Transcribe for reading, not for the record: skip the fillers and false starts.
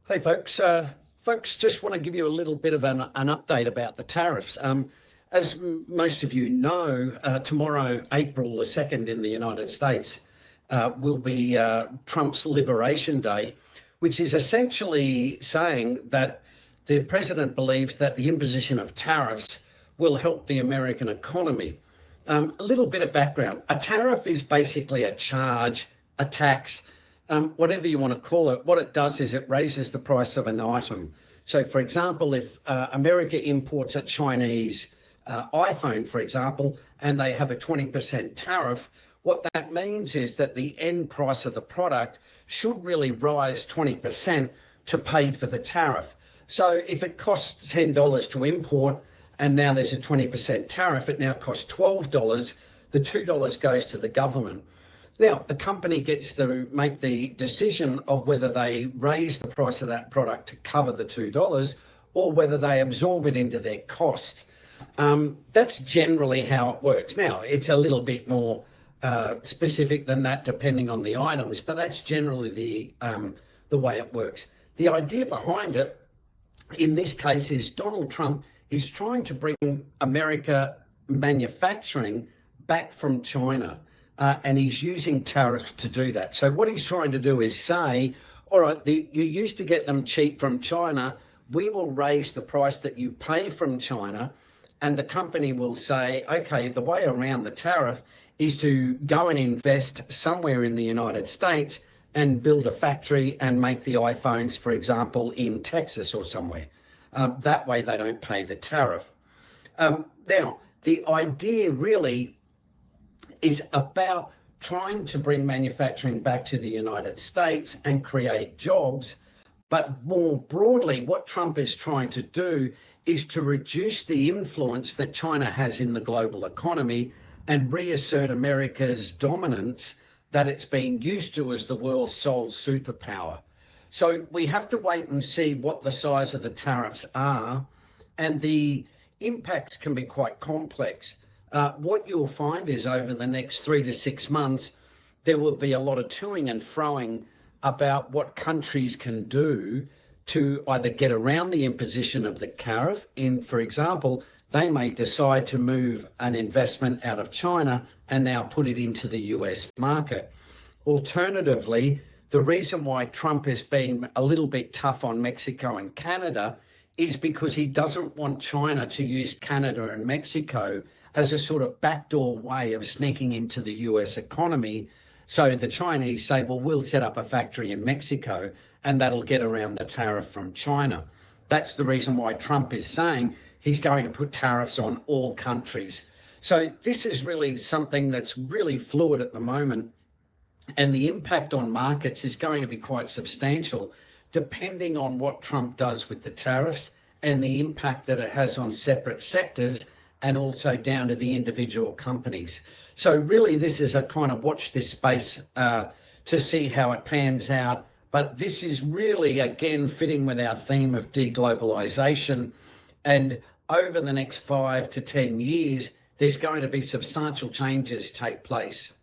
Hey, folks. Folks, just want to give you a little bit of an update about the tariffs. As most of you know, tomorrow, April the 2nd in the United States, will be Trump's Liberation Day, which is essentially saying that the president believes that the imposition of tariffs will help the American economy. A little bit of background. A tariff is basically a charge, a tax, whatever you want to call it. What it does is it raises the price of an item. So, for example, if America imports a Chinese iPhone, for example, and they have a 20% tariff, what that means is that the end price of the product should really rise 20% to pay for the tariff. So if it costs $10 to import and now there's a 20% tariff, it now costs $12. The $2 goes to the government. Now, the company gets to make the decision of whether they raise the price of that product to cover the $2 or whether they absorb it into their cost. That's generally how it works. Now, it's a little bit more specific than that depending on the items, but that's generally the way it works. The idea behind it, in this case, is Donald Trump is trying to bring America manufacturing back from China. And he's using tariffs to do that. So what he's trying to do is say, all right, you used to get them cheap from China. We will raise the price that you pay from China. And the company will say, okay, the way around the tariff is to go and invest somewhere in the United States and build a factory and make the iPhones, for example, in Texas or somewhere. That way they don't pay the tariff. Now, the idea really is about trying to bring manufacturing back to the United States and create jobs. But more broadly, what Trump is trying to do is to reduce the influence that China has in the global economy and reassert America's dominance that it's been used to as the world's sole superpower. So we have to wait and see what the size of the tariffs are, and the impacts can be quite complex. What you'll find is over the next 3 to 6 months, there will be a lot of toing and froing about what countries can do to either get around the imposition of the tariff. For example, they may decide to move an investment out of China and now put it into the US market. Alternatively, the reason why Trump has been a little bit tough on Mexico and Canada is because he doesn't want China to use Canada and Mexico as a sort of backdoor way of sneaking into the US economy. So the Chinese say, well, we'll set up a factory in Mexico and that'll get around the tariff from China. That's the reason why Trump is saying he's going to put tariffs on all countries. So this is really something that's really fluid at the moment. And the impact on markets is going to be quite substantial, depending on what Trump does with the tariffs and the impact that it has on separate sectors and also down to the individual companies. So really, this is a kind of watch this space to see how it pans out. But this is really, again, fitting with our theme of deglobalization. And over the next 5 to 10 years, there's going to be substantial changes take place.